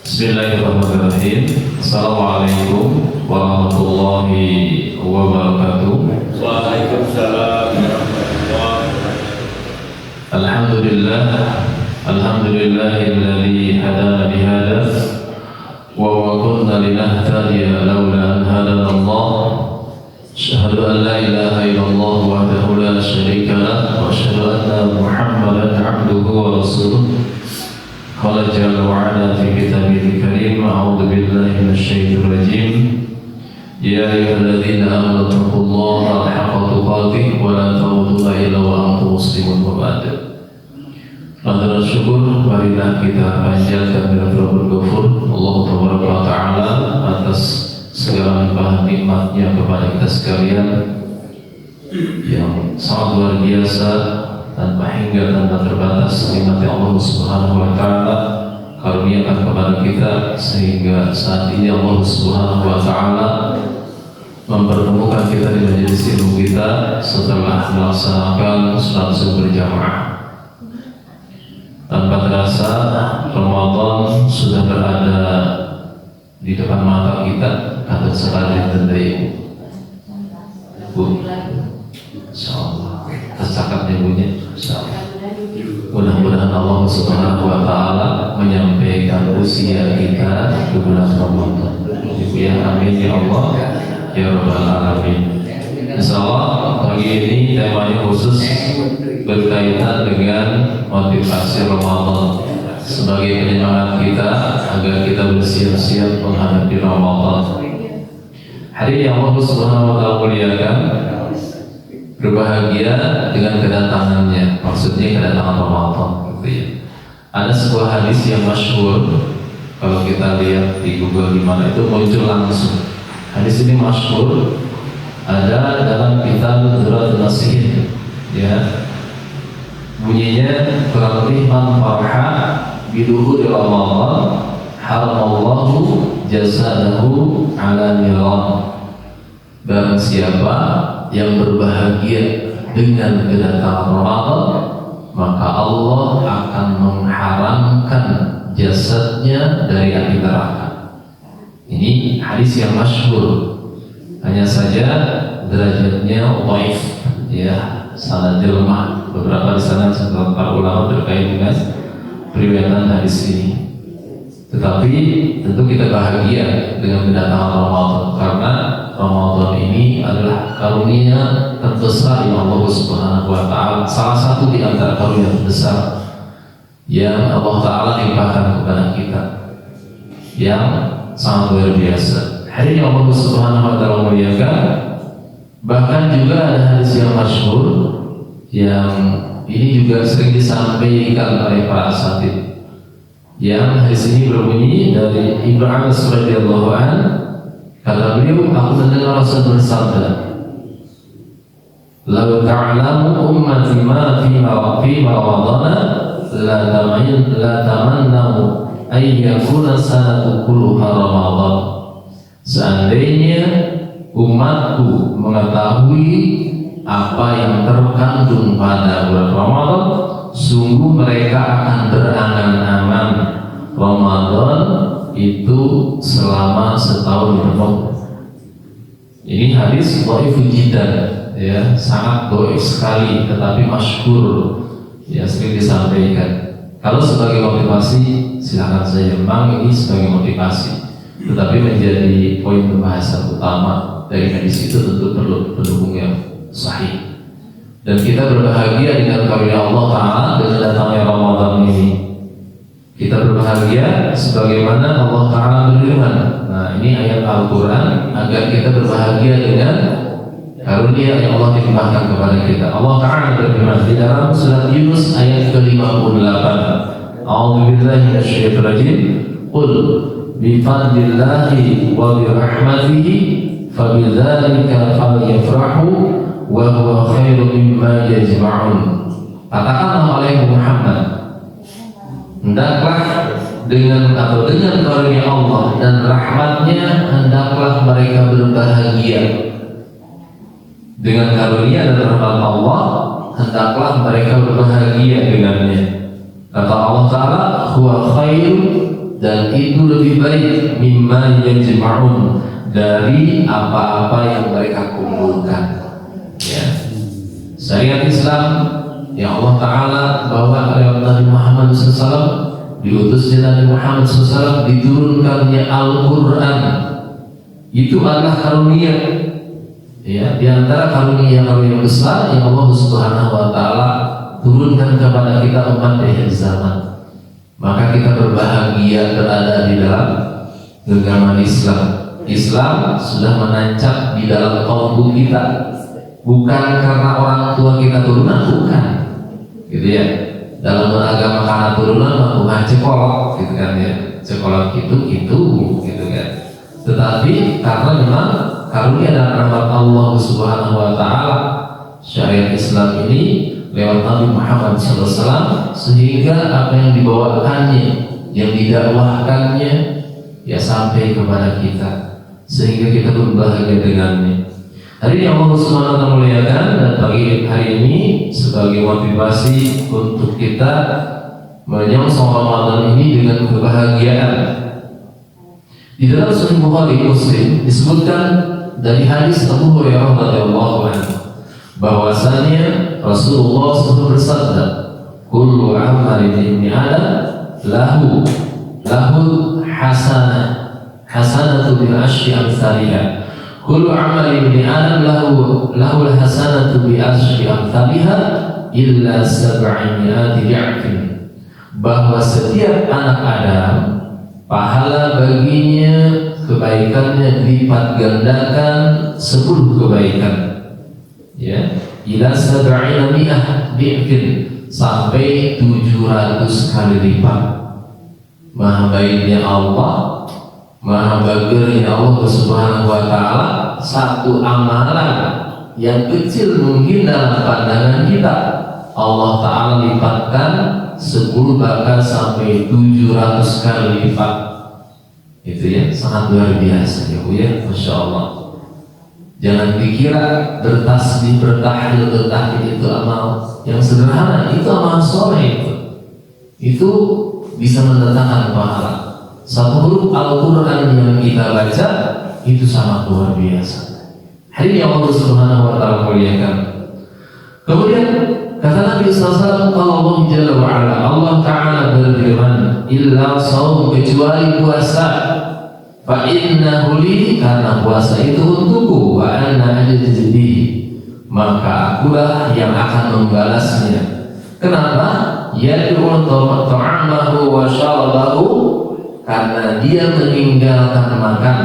Bismillahirrahmanirrahim. Assalamualaikum warahmatullahi wabarakatuh. Waalaikumsalam warahmatullahi wabarakatuh. Alhamdulillahilladzi hadana bihada wa ma kunna linahtadiya laula an hadana Allah. Asyhadu an la ilaha illallah wahdahu la syarika lah wa asyhadu anna Muhammadan abduhu wa rasuluh. Qala jalla wa ala fi kitabihil karim, a'udzu billahi minasyaitonir rajim. Ya ayyuhalladzina amanu taqullaha haqqa tuqatih wa la tamutunna illa wa antum muslimun. Wa ba'd. Alhamdulillah, syukur marilah kita panjatkan kepada Rabbul Ghafur Allah Tabaraka wa Ta'ala atas segala limpahan nikmatnya kepada kita sekalian yang sangat luar biasa, tanpa hingga tanpa terbatas nikmat Allah Subhanahu wa Ta'ala karuniakan kepada kita, sehingga saat ini Allah Subhanahu wa Ta'ala mempertemukan kita di majelis ilmu kita setelah melaksanakan salat subuh berjamaah. Tanpa terasa Ramadan sudah berada di depan mata kita, kata sekali tendai Bu. Insyaallah tercatat ibunya. Mudah-mudahan Allah Subhanahu wa Ta'ala menyampaikan usia kita di bulan Ramadan. Ibu ya, amin ya Allah ya Rabbal Alamin. Insyaallah pagi ini temanya khusus berkaitan dengan motivasi Ramadan sebagai penyemangat kita agar kita bersiap-siap menghadapi Ramadan. Hari yang Allah Subhanahu wa Ta'ala muliakan, berbahagia dengan kedatangannya, maksudnya kedatangan Ramadan gitu ya. Ada sebuah hadis yang masyhur, kalau kita lihat di Google di mana itu muncul langsung. Hadis ini masyhur, ada dalam kitab Zadul Nasihin ya. Bunyinya kurang lebih, man farha biduhuri Ramadan haramallahu jasadahu ala niran. Barang siapa yang berbahagia dengan kedatangan Ramadan, maka Allah akan mengharamkan jasadnya dari api neraka. Ini hadis yang masyhur, hanya saja derajatnya dhaif ya, sanadnya lemah. Beberapa di sana setelah para ulama terkait dengan periwayatan hadis ini. Tetapi tentu kita bahagia dengan kedatangan Ramadan, karena Ramadan ini adalah karunia terbesar yang Allah Subhanahu wa Ta'ala, salah satu di antara karunia terbesar yang Allah Ta'ala limpahkan kepada kita, yang sangat luar biasa. Hari yang Allah Subhanahu wa Ta'ala muliakan. Bahkan juga ada hadis yang masyhur yang ini juga sering disampaikan oleh para asatidz. Yang hadis ini berbunyi dari Ibnu Abbas radhiyallahu anhu, kata beliau, aku mendengar Rasul bersabda, "Law ta'lamu ummati ma fi Ramadan la tamannahu ay yakuna sanatu kulluha Ramadan." Seandainya umatku mengetahui apa yang terkandung pada bulan Ramadan, sungguh mereka akan berangan-angan Ramadan itu selama setahun penuh. Ini hadis dhaif jiddan ya, sangat dhaif sekali, tetapi masyhur ya, sering disampaikan. Kalau sebagai motivasi silakan saja, memang ini sebagai motivasi, tetapi menjadi poin pembahasan utama dari hadis itu tentu perlu pendukung yang sahih. Dan kita berbahagia dengan karunia Allah Ta'ala dengan datangnya Ramadan ini. Kita berbahagia sebagaimana Allah Ta'ala berfirman. Nah, ini ayat Al-Quran agar kita berbahagia dengan karunia yang Allah timpahkan kepada kita. Allah Ta'ala berfirman di dalam surat Yunus ayat ke-58. A'udzubillahi minasyaitonir rajim. Qul bifadlillahi wa birahmatihi fabidzalika falyafrahu wa huwa khairum mimma yajma'un. Katakanlah oleh Muhammad, hendaklah dengan karunia Allah dan rahmatnya hendaklah mereka berbahagia. Dengan karunia dan rahmat Allah hendaklah mereka berbahagia dengannya. Kata Allah Ta'ala, huwa khair, dan itu lebih baik mimma yajma'un, dari apa-apa yang mereka kumpulkan. Ya. Syariat Islam yang Allah Ta'ala bawa oleh Nabi Muhammad SAW, diutusnya Nabi Muhammad SAW, diturunkannya Al-Quran, itu adalah karunia. Ya, di antara karunia yang besar yang Allah Subhanahu Wa Ta'ala turunkan kepada kita umat di akhir zaman. Maka kita berbahagia berada di dalam genggaman Islam. Islam sudah menancap di dalam kalbu kita, bukan karena orang tua kita turunan, bukan, gitu ya. Dalam beragama karena turunan bukan cekolok, gitu kan ya, cekolok gitu kan. Tetapi karena memang karunia dan rahmat Allah Subhanahu Wa Ta'ala, syariat Islam ini lewat Nabi Muhammad SAW, sehingga apa yang dibawakannya, yang didakwahkannya, ya sampai kepada kita, sehingga kita berbahagia dengannya. Hari ini Allah Subhanahu Wa Ta'ala muliakan, dan pagi hari ini sebagai motivasi untuk kita menyongsong Ramadan ini dengan kebahagiaan. Di dalam Sahih Bukhari Muslim disebutkan dari hadis Abu Hurairah radhiyallahu anhu bahwasanya Rasulullah SAW bersabda, kullu amalin ibni Adam lahu hasanatu bi asyri amsalha. Kullu amalin ibni Adam lahu hasanatu bi asyri amsalha illa 700 di'afin. Bahwa setiap anak Adam, pahala baginya kebaikannya dilipat gandakan 10 kebaikan. Ya, ila 700 di'afin, sampai 700 kali lipat. Maha baiknya Allah, maha bagirnya Allah Subhanahu Wa Ta'ala. Satu amalan yang kecil mungkin dalam pandangan kita, Allah Ta'ala lipatkan 10 bahkan sampai 700 kali lipat. Itu ya, sangat luar biasa ya Bu ya, Masya Allah. Jangan dikira bertasbih, bertahlil, bertahlil itu amal yang sederhana, itu amal soleh itu bisa mendatangkan pahala. Satu huruf Al-Quran yang kita baca itu sangat luar biasa. Hari ini Allah Subhanahu Wa Ta'ala muliakan. Kemudian kata Nabi SAW, Allah Jalla wa'ala, Allah Ta'ala berfirman, illa saum, kecuali puasa, fa innahu li, karena puasa itu untukku, wa anna ajzi bihi, maka akulah yang akan membalasnya. Kenapa? Yad'u ta'amahu wa syarabahu, karena dia meninggalkan makan,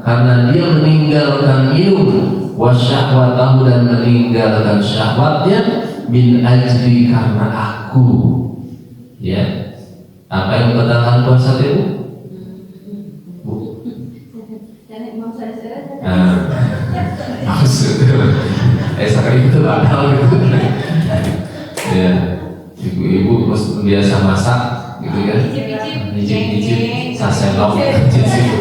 karena dia meninggalkan minum, wa syahwatahu, dan meninggalkan syahwatnya, min ajli, karena aku. Ya, apa yang membatalkan puasa itu? Maksudnya, sekarang itu batal gitu. Ya, ibu-ibu biasa masak, gitu kan? Nyicip-nyicip, sasenok, nyicip,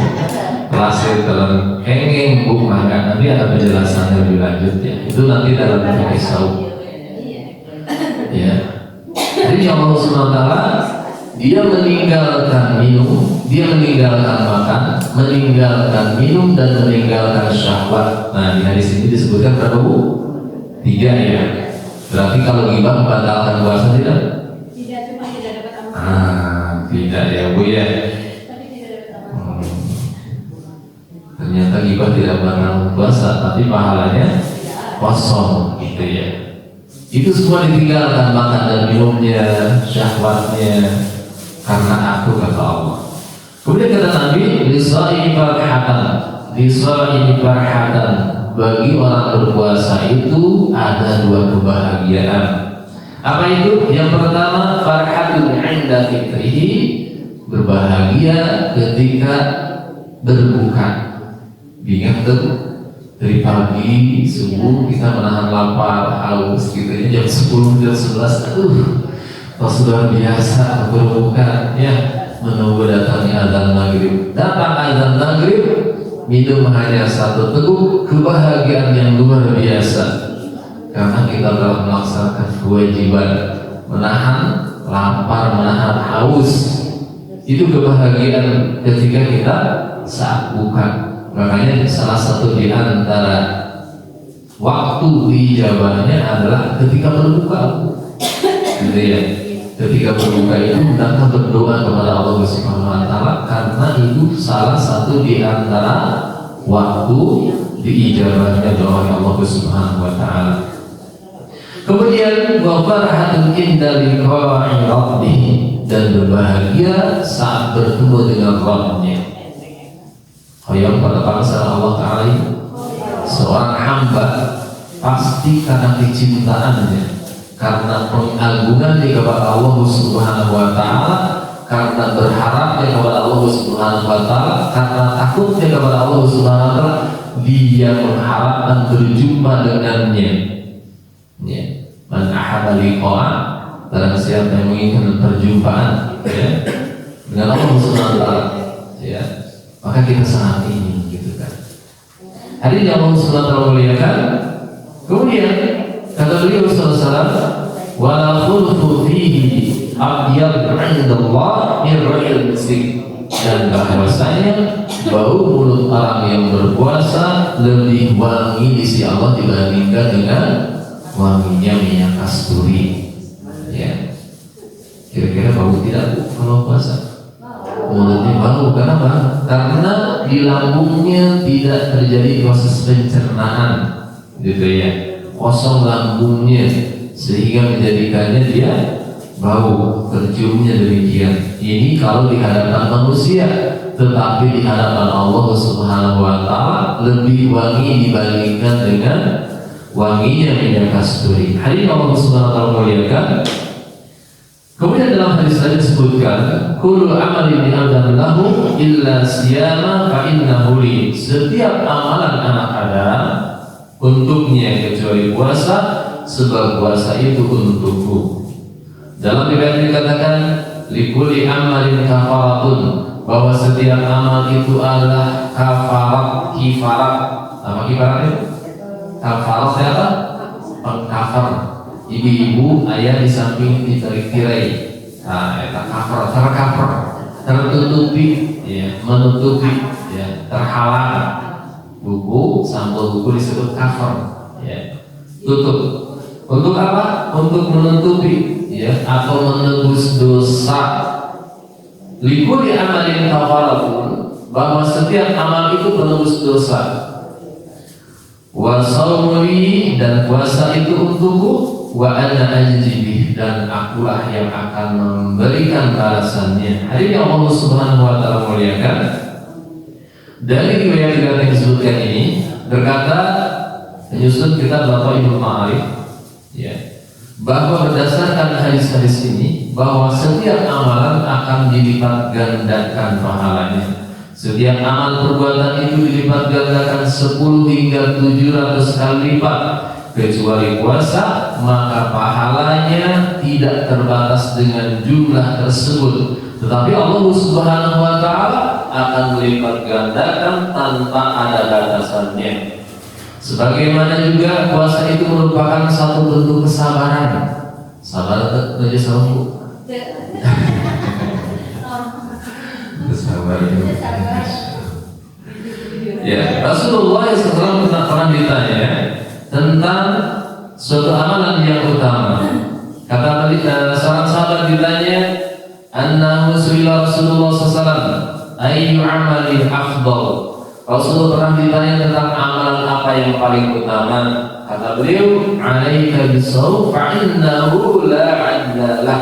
pelasir dalam kengeng, bu, maka nanti ada penjelasannya lebih lanjut ya. Itu nanti dalam kisah. Ya, jadi Allah Subhanahu Wa Ta'ala, dia meninggalkan minum, dia meninggalkan makan, meninggalkan minum, dan meninggalkan syahwat. Nah, di hadis ini disebutkan berapa Bu? 3 ya. Berarti kalau ghibah membatalkan puasa tidak? Tidak, cuma tidak dapat amal. Tidak ya Bu ya. Tapi tidak dapat amal. Ternyata ghibah tidak membatalkan puasa, tapi pahalanya kosong, gitu ya. Itu semua ditinggalkan, makan dan minumnya, syahwatnya, karena aku, kata Allah. Kemudian kata Nabi, lisa'ini farhatan, lisa'ini farhatan, bagi orang berpuasa itu ada 2 kebahagiaan. Apa itu? Yang pertama, farhatun 'inda fitrihi, berbahagia ketika berbuka. Ingat tuh, dari pagi subuh kita menahan lapar, haus gitu ya, jam 10, jam 11, pas luar biasa berbuka ya, menunggu datangnya azan maghrib. Datang azan maghrib, minum hanya 1 teguk, kebahagiaan yang luar biasa, karena kita telah melaksanakan kewajiban menahan lapar, menahan haus. Itu kebahagiaan ketika kita saat buka. Makanya salah satu di antara waktu diijabahnya adalah ketika berbuka. Gitu ya. Ketika berbuka itu hendaklah berdoa kepada Allah Subhanahu wa taala karena itu salah satu di antara waktu diijabahnya doa Allah Subhanahu wa taala. Kemudian wa farhatun inda liqa'i rabbih, dan berbahagia saat bertemu dengan Rabb-Nya. Yang pada bangsa Allah Ta'ala, seorang hamba pasti karena kecintaannya, karena pengagungan kepada Allah Subhanahu wa taala, karena berharapnya kepada Allah Subhanahu wa taala, karena takutnya kepada Allah Subhanahu wa taala, dia mengharapkan berjumpa dengannya. Ya. Man ahabba liqa'a, barang siapa yang menginginkan perjumpaan ya, dengan Allah Subhanahu wa taala, ya, maka kita sangat ingin gitu kan. Hari ini Allah Subhanahu wa taala muliakan. Kemudian kata beliau sallallahu alaihi wasallam, wa la khulfu fihi abyad 'inda Allah min ra'il musik, dan bahwasanya bau mulut orang yang berpuasa lebih wangi di sisi Allah dibandingkan dengan wanginya minyak kasturi. Ya. Kira-kira bau tidak kalau puasa? Mulutnya bau, kenapa? Karena di lambungnya tidak terjadi proses pencernaan, gitu ya. Kosong lambungnya sehingga menjadikannya dia bau, terciumnya demikian. Ini kalau di hadapan manusia, tetapi di hadapan Allah Subhanahu wa taala lebih wangi dibandingkan dengan wanginya minyak kasturi. Hari ini Allah Subhanahu wa taala muliakan. Kemudian dalam hadis lain disebutkan, kullu amalin bi'adan lahu illa siyama fa innahu li. Setiap amalan anak Adam untuknya kecuali puasa, sebab puasa itu untukku. Dalam riwayat dikatakan likulli amalin kafaratun, bahwa setiap amal itu adalah kafarat, kifarat. Apa kifarat itu? Kafarat apa? Pengkafar. Ibu-ibu ayah di samping ditarik-tirai. Nah, itu kafar, tercover, tertutupi, ya, menutupi, ya, terhalang. Buku, sampul buku disebut cover, ya, tutup. Untuk apa? Untuk menutupi, ya, atau menebus dosa. Likulli amalin kafaratun, bahwa setiap amal itu menebus dosa. Wa shaumuli, dan puasa itu untukku. Wa ana ajibih, dan akulah yang akan memberikan balasannya. Hari ini Allah Subhanahu wa taala muliakan. Dari riwayat yang disebutkan ini berkata menyusun kitab Bapak Ibnu Ma'arif, ya, bahwa berdasarkan hadis-hadis ini bahwa setiap amalan akan dilipat gandakan pahalanya. Setiap amal perbuatan itu dilipat gandakan 10 hingga 700 kali lipat. Kecuali puasa, maka pahalanya tidak terbatas dengan jumlah tersebut. Tetapi Allah Subhanahu wa taala akan melipat gandakan tanpa ada batasannya. Sebagaimana juga puasa itu merupakan satu bentuk kesabaran. Sabar saja sama. Kesabaran. Ya, Rasulullah SAW pernah ditanya tentang suatu amalan yang utama. Kata seorang sahabat ditanya, annahu su'ila Rasulullah SAW, ayyu amalin afdal. Rasulullah pernah ditanya tentang amalan apa yang paling utama. Kata beliau, alaika bisawm fa innahu la 'addalah.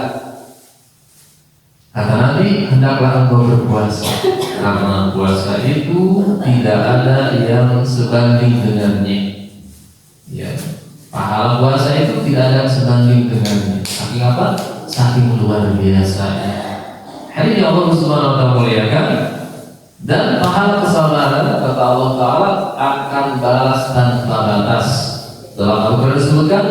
Kata Nabi, hendaklah engkau berpuasa, karena puasa itu tidak ada yang sebanding dengannya. Ya, pahala puasa itu tidak ada yang sebanding dengannya. Saking apa? Saking luar biasanya. Hari ini Allah Subhanahu wa taala muliakan, dan pahala kesabaran kata Allah Taala akan balas tanpa batas. Dalam Al-Quran disebutkan,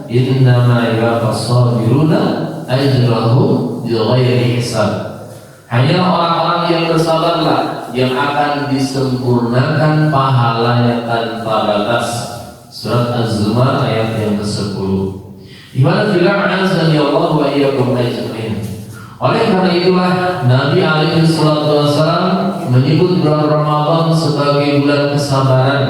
innama yuwaffas sabiruna ajrahum bighairi hisab. Hanya orang-orang yang bersabarlah yang akan disempurnakan pahalanya tanpa batas. Surat Az-Zumar ayat yang ke-10. Gimana bilang azan ya Allah wa iyyakum ajmain. Oleh karena itulah Nabi alaihi salatu wasallam menyebut bulan Ramadan sebagai bulan kesabaran.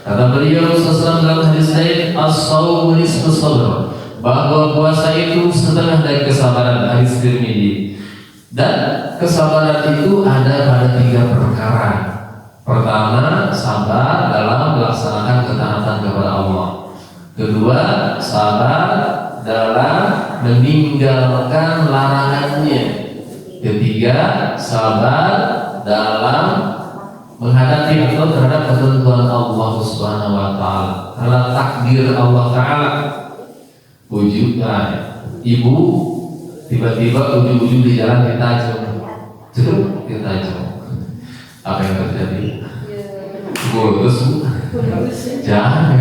Kata beliau sallallahu dalam hadis lain, as-shaumu nisfu sabr, bahwa puasa itu setengah dari kesabaran, hadis Tirmidzi. Dan kesabaran itu ada pada 3 perkara. Pertama, sabar dalam melaksanakan ketaatan kepada Allah. Kedua, sabar dalam meninggalkan larangannya. Ketiga, sabar dalam menghadapi atau terhadap ketentuan Allah Subhanahu wa taala. Karena takdir Allah taala. Wujudnya ibu tiba-tiba ujung-ujung di jalan ditajam. Apa yang terjadi? Putus. Jangan.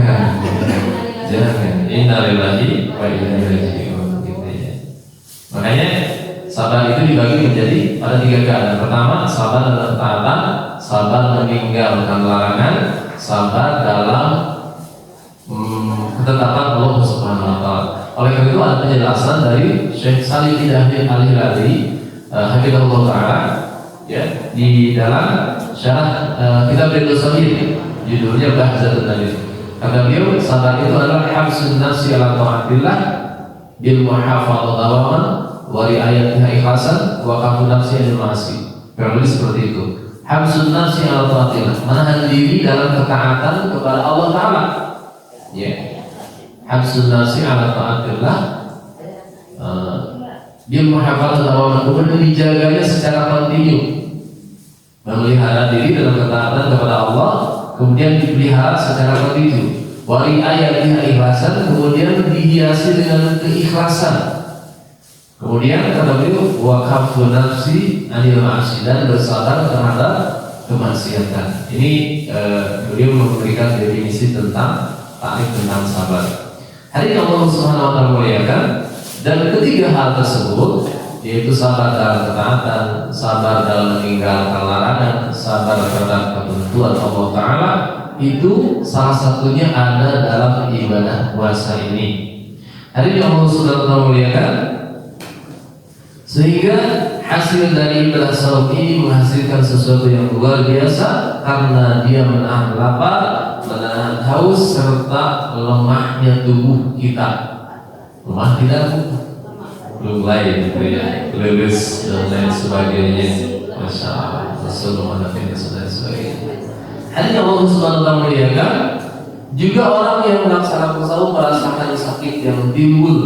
Innalillahi wa inna ilaihi raji'un. Gitu ya. Makanya sabar itu dibagi menjadi pada 3 keadaan. Pertama, sabar dalam ketaatan, sabar meninggalkan larangan, sabar dalam ketetapan Allah Subhanahu wa taala. Oleh karena itu ada penjelasan dari Syekh Salim Al-Hilali hafizahullah taala ya di dalam syarah kitab Riyadhus Shalihin, judulnya Bahjatun Nabi. Kata beliau, sabar itu adalah habsun nafsi ala ta'atillah bil muhafadzah dawaman wa riayatiha ikhlasan wa kafu nafsi anil ma'asi. Berarti seperti itu. Habsun nafsi ala ta'atillah, menahan diri dalam ketaatan kepada Allah taala. Ya. Habsun nafsi ala ta'atillah bil muhafadzah dawaman, kemudian dijaganya secara kontinu. Memelihara diri dalam ketaatan kepada Allah, kemudian dipelihara secara kontinu. Wali ayatnya ikhlasan, kemudian dihiasi dengan keikhlasan. Kemudian kata beliau, wa kafu nafsi anil ma'asi, dan bersabar terhadap kemaksiatan. Ini beliau memberikan definisi tentang takrif tentang sabar. Hari ini Allah Subhanahu wa taala muliakan, dan ketiga hal tersebut, yaitu sabar dalam ketaatan, sabar dalam meninggalkan larangan, sabar terhadap ketentuan Allah taala, itu salah satunya ada dalam ibadah puasa ini. Hari ini Allah Subhanahu wa taala muliakan, sehingga hasil dari ibadah saum ini menghasilkan sesuatu yang luar biasa, karena dia menahan lapar, menahan haus, serta lemahnya tubuh kita. Lemah tidak? Belum lain gitu ya, lemes dan lain sebagainya. Masya Allah, Rasulullah dan sebagainya. Hanya Allah Subhanahu wa taala muliakan, juga orang yang melaksanakan saum merasakan sakit yang timbul,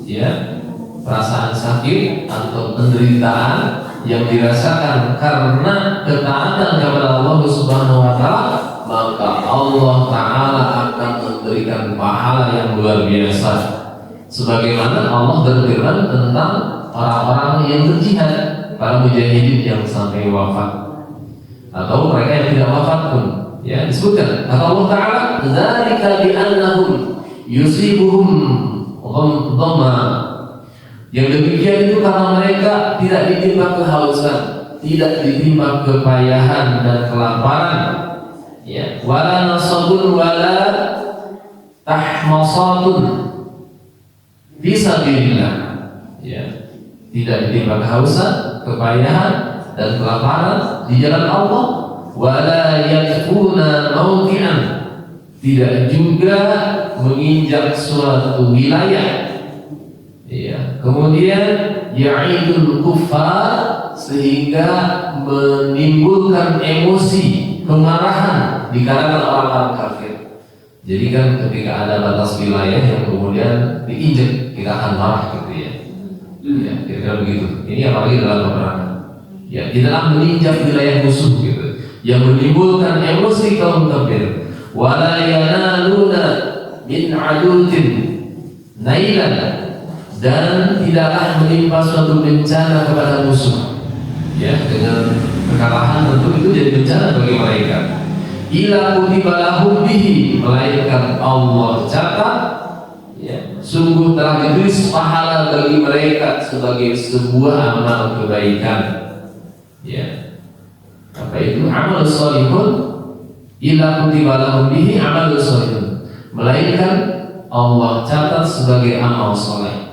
ya, perasaan sakit atau penderitaan yang dirasakan karena ketaatan kepada Allah Subhanahu wa taala, maka Allah taala akan memberikan pahala yang luar biasa. Sebagaimana Allah berfirman tentang orang-orang yang berjihad, para mujahidin yang sampai wafat atau mereka yang tidak wafat pun, ya, disebutkan kata Allah taala, dzalika bi annahum yusibuhum dhamma, yang demikian itu karena mereka tidak ditimpa kehausan, tidak ditimpa kepayahan dan kelaparan, ya, wala nasabun wala tahmasatun fisabilillah, ya, tidak ditimpa kehausan, kepayahan dan kelaparan di jalan Allah, wala yadkhuna mawdi'an, tidak juga menginjak suatu wilayah, ya, kemudian ya'idul kuffar, sehingga menimbulkan emosi kemarahan di kalangan orang-orang kafir. Jadi kan ketika ada batas wilayah yang kemudian diinjak, kita akan marah gitu ya. Ya, kira-kira begitu. Ini apalagi dalam peperangan. Ya, di dalam menginjak wilayah musuh gitu, yang menimbulkan emosi kaum kafir. Wala yanaluna min adutin nailan, dan tidaklah menimpa suatu bencana kepada musuh. Ya, dengan kekalahan tentu itu jadi bencana bagi mereka. Ila kutiba lahum bihi, melainkan Allah catat, ya, sungguh telah ditulis pahala bagi mereka sebagai sebuah amal kebaikan. Ya, apa itu amal sholihun? Ila kutiba lahum bihi amal sholihun, melainkan Allah catat sebagai amal soleh.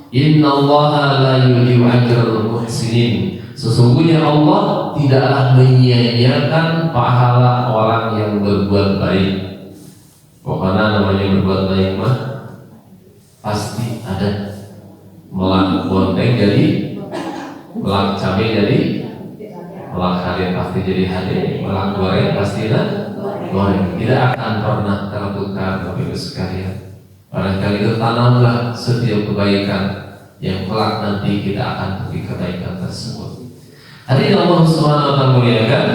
Innallaha la yudhi'u ajral muhsinin. Sesungguhnya Allah tidaklah menyia-nyiakan pahala orang yang berbuat baik. Pokoknya namanya berbuat baik mah pasti ada. Melak bonteng jadi melak cabai jadi melak hade pasti jadi hade, melak goreng pasti goreng. Tidak akan pernah tertukar Bapak Ibu sekalian. Barangkali itu tanamlah setiap kebaikan yang kelak nanti kita akan beri kebaikan tersebut. Hadirin Allah Subhanahu wa taala muliakan.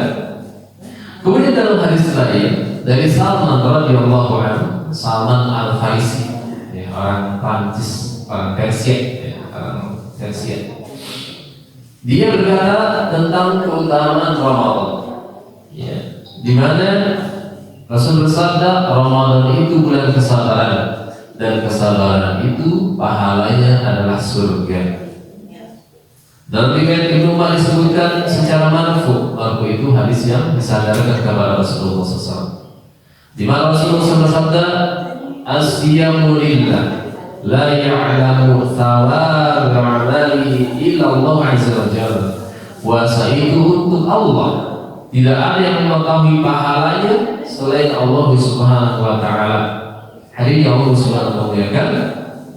Kemudian dalam hadis lain dari Salman radhiyallahu anhu, Salman Al-Farisi, ya, orang Prancis, orang Persia, ya, orang Persia. Dia berkata tentang keutamaan Ramadan, ya, di mana Rasul bersabda Ramadan itu bulan kesabaran. Dan kesabaran itu pahalanya adalah surga. Dalam riwayat Ibnu Umar disebutkan secara marfu. Marfu itu hadis yang disandarkan kepada Rasulullah SAW. Di mana Rasulullah SAW bersabda, "As-siyamu lillah, la ya'lamu thawab amalihi illa Allah azza wa jalla." Puasa itu untuk Allah. Tidak ada yang mengetahui pahalanya selain Allah Subhanahu wa taala. Hari ini Allah Subhanahu wa taala.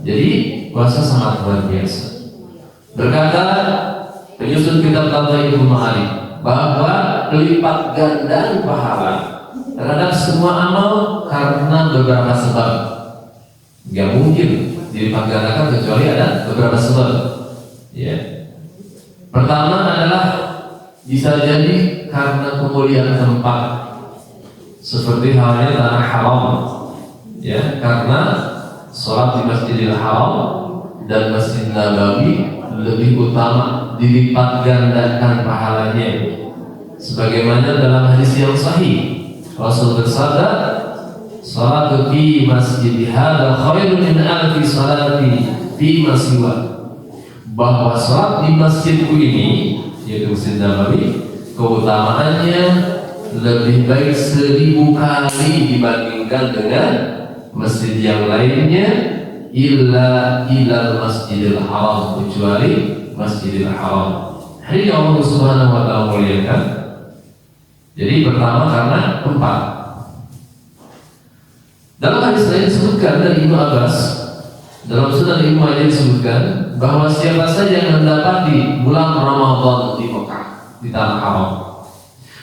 Jadi puasa sangat luar biasa. Berkata penyusun kitab Tata Ibnu Ma'arif bahwa lipat gandaan pahala terhadap semua amal karena beberapa sebab. Gak mungkin dilipat gandakan kecuali ada beberapa sebab. Ya. Pertama adalah bisa jadi karena kemuliaan tempat, seperti halnya tanah haram. Ya, karena sholat di Masjidil Haram dan Masjid Nabawi lebih utama, dilipat gandakan pahalanya. Sebagaimana dalam hadis yang sahih, Rasul bersabda, "Sholatu fi masjid hadza khairun min alfi sholati fi masjiwa." Bahwa sholat di masjidku ini, yaitu Masjid Nabawi, keutamaannya lebih baik 1000 kali dibandingkan dengan masjid yang lainnya, illa ilal Masjidil Haram, kecuali Masjidil Haram. Hari Allah Subhanahu wa taala muliakan. Jadi pertama karena tempat. Dalam hadis lain disebutkan dari Ibnu Abbas, dalam Sunan Ibnu Majah disebutkan bahwa siapa saja yang mendapati bulan Ramadan di Mekah, di tanah haram,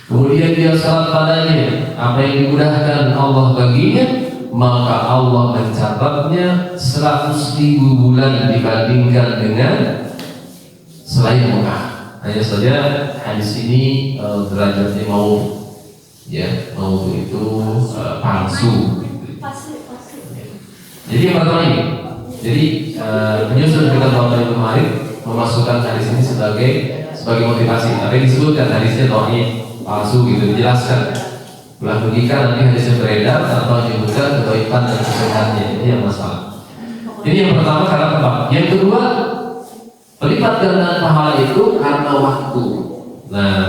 kemudian dia salat padanya, apa yang dimudahkan Allah baginya, maka Allah mencatatnya 100.000 bulan dibandingkan dengan selain Mekah. Hanya saja hadis ini derajatnya mau, ya, mau itu palsu. Jadi yang pertama ini, jadi penyusun kita Tata Ibnu Ma'arif memasukkan hadis ini sebagai motivasi. Tapi disebutkan hadisnya dhaif, palsu gitu, dijelaskan. Ulah begika nanti hadisnya beredar atau menyebutkan kedaipan dan kesehatannya, ini yang masalah. Ini yang pertama karena tempat. Yang kedua, pelipat gandaan pahala itu karena waktu. Nah,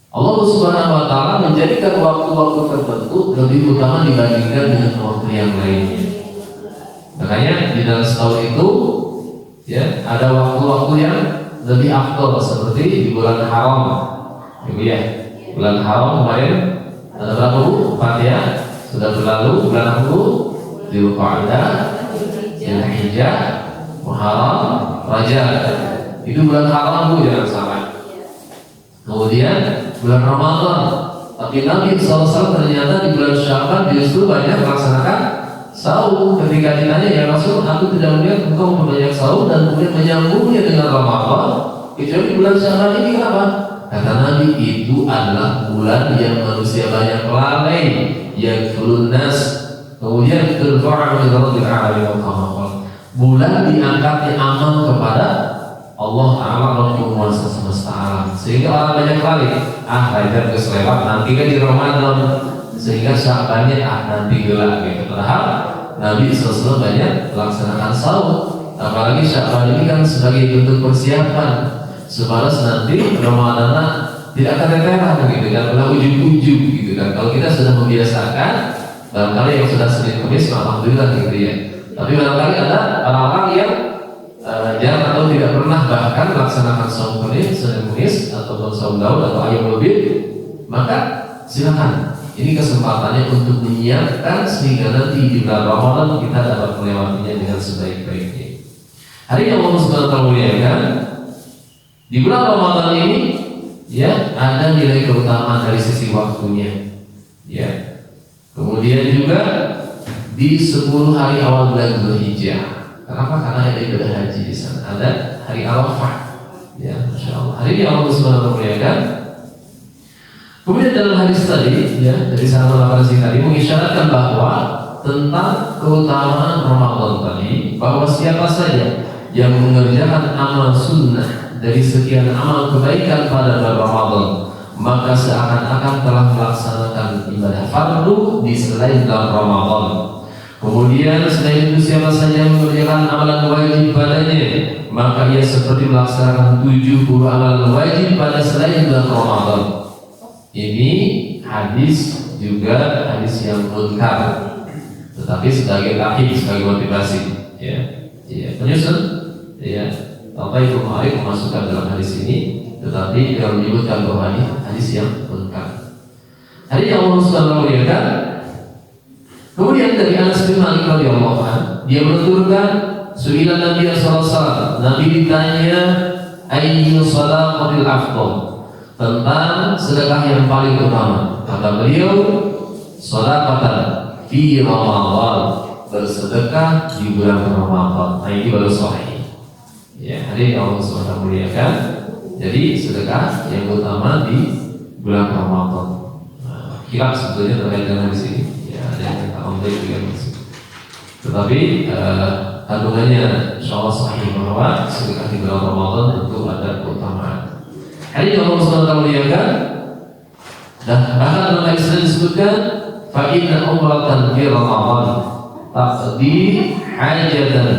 Allah Subhanahu wa taala menjadikan waktu-waktu tertentu lebih utama dibandingkan dengan waktu yang lainnya. Makanya di dalam setahun itu, ya, ada waktu-waktu yang lebih afdal seperti di bulan haram. Ibu ya, bulan haram kemarin ada berapa Bu? 4 ya, sudah berlalu. Bulan apa Bu? Dzulqa'dah, Dzulhijjah, Muharram, Rajab. Itu bulan haram Bu, jangan salah. Kemudian bulan Ramadan. Tapi Nabi SAW ternyata di bulan Sya'ban justru banyak melaksanakan sahur. Ketika ditanya, ya Rasul, aku tidak melihat engkau memperbanyak sahur dan kemudian menyambungnya dengan Ramadan, kecuali bulan Sya'ban ini kenapa? Kata Nabi, itu adalah bulan yang manusia banyak lalai, yang nas, kemudian bulan diangkatnya amal kepada Allah Ta'ala, Rabbul Penguasa semesta alam, sehingga orang banyak lalai. Rajab keselewat, nanti kan di Ramadan, sehingga Sya'bannya nanti gelap gitu. Padahal Nabi SAW banyak melaksanakan sahur. Apalagi Sya'ban ini kan sebagai bentuk persiapan sebalas nanti Ramadan tidak akan teteran gitu kan, ulah ujung-ujung gitu kan. Kalau kita sudah membiasakan Barangkali yang sudah Senin Kamis, alhamdulillah gitu ya. Tapi barangkali ada orang-orang yang jarang atau tidak pernah bahkan melaksanakan saum Senin Kamis ataupun saum Daud atau ayam lebih, maka silakan. Ini kesempatannya untuk menyiapkan sehingga nanti di bulan Ramadan kita dapat melewatinya dengan sebaik-baiknya. Hari yang Allah Subhanahu wa taala muliakan, di bulan Ramadan ini ya ada nilai keutamaan dari sisi waktunya. Ya. Kemudian juga di 10 hari awal bulan Dzulhijjah. Kenapa? Karena ada ibadah haji di sana. Ada hari Arafah. Ya, Masya Allah. Hari ini Allah Subhanahu wa taala muliakan. Kemudian dalam hadis tadi, ya, dari sahabat Al-Farsi tadi mengisyaratkan bahwa tentang keutamaan Ramadan tadi, bahwa siapa saja yang mengerjakan amal sunnah dari sekian amal kebaikan pada bulan Ramadan, maka seakan-akan telah melaksanakan ibadah fardu di selain dalam Ramadan. Kemudian selain itu siapa saja yang mengerjakan amalan wajib padanya, maka ia seperti melaksanakan 70 amalan wajib pada selain bulan Ramadan. Ini hadis juga hadis yang munkar, tetapi sebagai takhid, sebagai motivasi, ya, penyusun, ya, apa itu Ma'arif memasukkan dalam hadis ini, tetapi yang menyebutkan bahwa ini hadis yang munkar. Hari yang Allah Subhanahu wa taala. Kemudian dari Anas bin Malik radhiyallahu anhu, dia menuturkan, su'ilan Nabi sallallahu alaihi wasallam, Nabi ditanya ayyu shadaqatil afdal, tentang sedekah yang paling utama. Kata beliau, shadaqatan fi Ramadan, bersedekah di bulan Ramadan. Nah, ini baru sahih. Ya, hari yang Allah SWT muliakan. Jadi sedekah yang utama di bulan Ramadan. Nah, khilaf sebetulnya terkait dengan di sini. Ya, ada yang kata online juga masih. Tetapi kandungannya insyaallah sahih bahwa sedekah di bulan Ramadan tentu ada keutamaan. Hari yang Allah SWT muliakan, dan bahkan dalam hadis disebutkan, fa'inna umratan fi Ramadan taqdi hajatan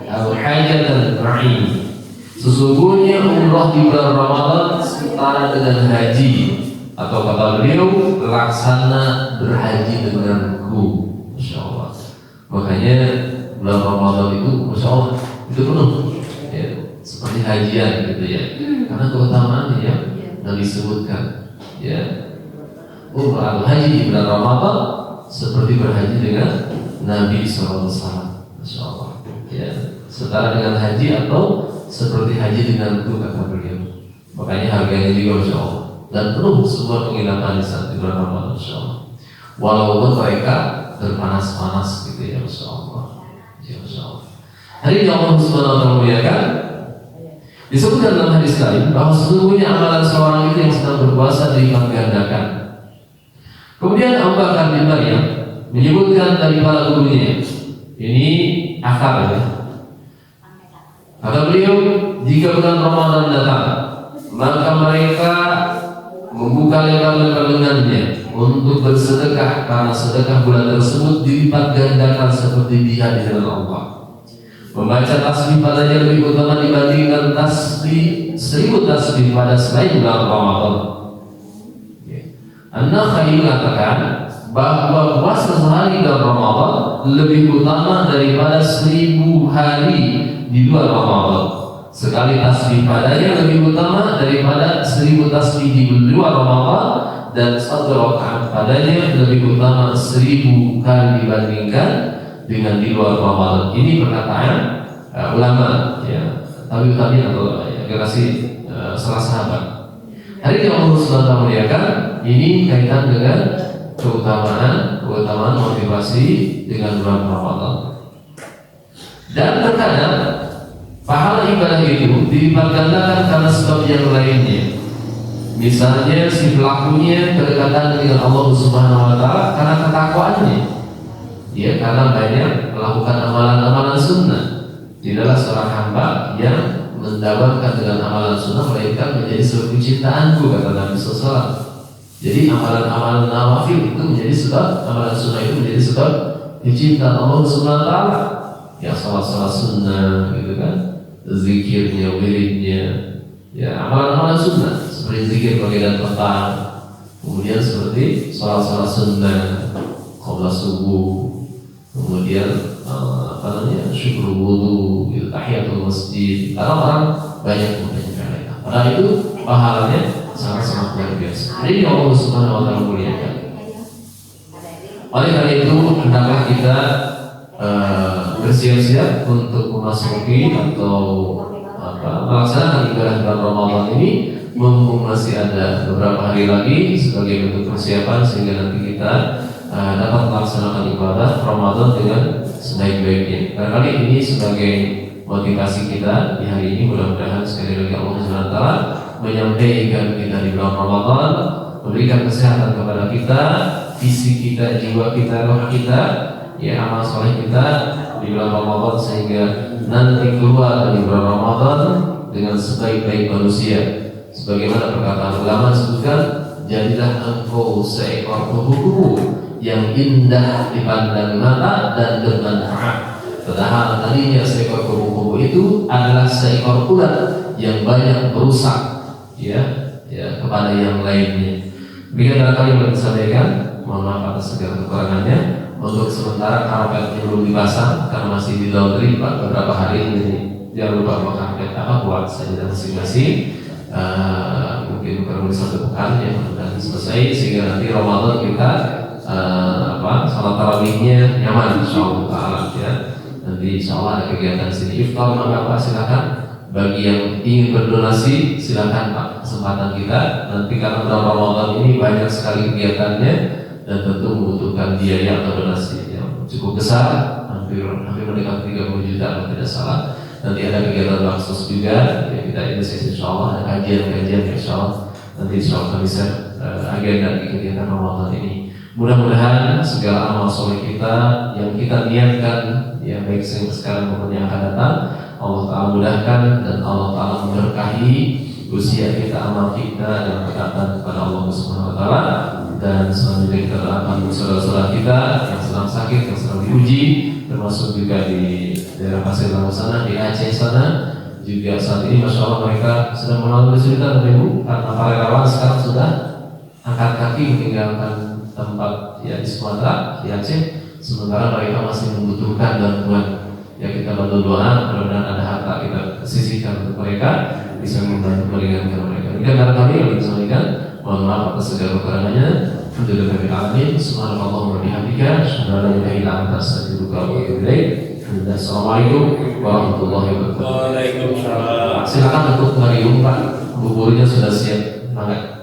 atau hajatan ra'in. Sesungguhnya umrah di bulan Ramadan setara dengan haji, atau kata beliau, laksana berhaji denganku. Masya Allah. Makanya bulan Ramadan itu, Masya Allah, itu penuh, ya, seperti hajian gitu ya. Karena keutamaannya yang disebutkan, ya, umrah haji di bulan Ramadan seperti berhaji dengan Nabi SAW. Masya Allah, ya, setara dengan haji atau seperti haji dengan itu, kata beliau. Makanya harganya juga Masya Allah, dan penuh sebuah penginapan di saat bulan Ramadan, Masya Allah. Walaupun mereka berpanas-panas gitu ya, Masya Allah, ya, Masya Allah. Hari yang Allah Subhanahu wa taala muliakan, disebutkan dalam hadis lain bahwa sesungguhnya amalan seorang itu yang sedang berpuasa dilipat gandakan. Kemudian Abu Bakar bin Maryam menyebutkan dari para gurunya, ini akar ya. Kata beliau, jika bulan Ramadan datang, maka mereka membuka lebar-lebar lengannya untuk bersedekah, karena sedekah bulan tersebut dilipat gandakan seperti di hadirat Allah. Membaca tasbih padanya lebih utama dibandingkan tasbih 1000 tasbih pada selain bulan Ramadan. An-Nakhai mengatakan bahwa puasa sehari dalam Ramadan lebih utama daripada 1000 hari di luar Ramadan. Sekali tasbih padanya lebih utama daripada 1000 tasbih di luar Ramadan, dan 1 rakaat padanya lebih utama 1000 kali dibandingkan dengan di luar Ramadan. Ini perkataan ulama, ya, tabi'in atau generasi salah sahabat. Hari yang Allah SWT muliakan, ini kaitan dengan keutamaan motivasi dengan bulan Ramadan. Dan terkadang pahala ibadah itu dilipat gandakan karena sebab yang lainnya. Misalnya si pelakunya kedekatan dengan Allah Subhanahu wa taala karena ketakwaannya. Dia karena banyak melakukan amalan-amalan sunnah. Tidaklah seorang hamba yang mendapatkan dengan amalan sunnah melainkan menjadi sebab kecintaanku, kata Nabi SAW. Jadi amalan-amalan nawafil itu menjadi sebab, amalan sunnah itu menjadi sebab kecintaan Allah Subhanahu wa taala. Ya, salat-salat sunnah gitu kan, zikirnya, wiridnya, ya, amalan-amalan sunnah seperti zikir pagi dan petang, kemudian seperti salat-salat sunnah, sholat subuh, kemudian syukur wudhu, tahiyatul masjid. Orang banyak mengerjakan itu. Padahal itu pahalanya sangat luar biasa. Jadi Allah Subhanahu wa taala muliakan. Oleh karena itu hendaklah kita bersiap-siap untuk memasuki atau melaksanakan ibadah bulan Ramadan ini, mumpung masih ada beberapa hari lagi sebagai bentuk persiapan sehingga nanti kita dapat melaksanakan ibadah Ramadan dengan sebaik-baiknya. Barangkali ini sebagai motivasi kita di hari ini, mudah-mudahan sekali lagi Allah Subhanahu wa taala menyampaikan kita di bulan Ramadan, memberikan kesehatan kepada kita, fisik kita, jiwa kita, roh kita, ya amal soleh kita di bulan Ramadan, sehingga nanti keluar dari bulan Ramadan dengan sebaik-baik manusia. Sebagaimana perkataan ulama sebutkan, jadilah engkau seekor kupu-kupu yang indah dipandang mata dan bermanfaat. Padahal tadinya seekor kupu-kupu itu adalah seekor ulat yang banyak merusak ya kepada yang lainnya. Demikian barangkali yang disampaikan. Mohon maaf atas segala kekurangannya. Untuk sementara karpetnya belum dipasang karena masih di laundry beberapa hari ini. Jangan lupa bawa karpet buat saja masing-masing. Mungkin kurang lebih 1 pekan ya mudah-mudahan selesai sehingga nanti Ramadan kita salat tarawihnya nyaman insyaallah taala ya. Nanti insyaallah ada kegiatan sini iftar, maka silakan. Bagi yang ingin berdonasi silakan Pak, kesempatan kita. Nanti karena bulan Ramadan ini banyak sekali kegiatannya dan tentu membutuhkan biaya atau donasi yang cukup besar, hampir mendekati 30 juta kalau tidak salah. Nanti ada kegiatan baksos juga yang kita inisiasi insyaallah, ada kajian insyaallah. Nanti insyaallah kami share agenda di kegiatan Ramadan ini. Mudah-mudahan segala amal soleh kita yang kita niatkan ya baik sekarang maupun yang akan datang, Allah Ta'ala mudahkan dan Allah Ta'ala memberkahi usia kita, amal kita dan ketaatan kepada Allah Subhanahu wa taala. Dan selanjutnya kita doakan saudara-saudara kita yang sedang sakit, yang sedang diuji, termasuk juga di daerah Pasir Lango sana, di Aceh sana juga saat ini Masya Allah mereka sedang melalui kesulitan Ibu, karena para relawan sekarang sudah angkat kaki meninggalkan tempat ya di Sumatera, di Aceh, sementara mereka masih membutuhkan bantuan. Ya kita bantu doa, mudah-mudahan ada harta kita sisihkan untuk mereka, bisa membantu meringankan mereka. Ini karena kami yang disampaikan, mohon maaf atas segala kekurangannya. Alhamdulillah alamin. Subhanallah wa bihamdika, asyhadu an la ilaha illa anta, astaghfiruka wa atubu ilaik. Assalamualaikum warahmatullahi wabarakatuh. Waalaikumsalam. Silakan untuk Marium Pak, buburnya sudah siap. Mangga.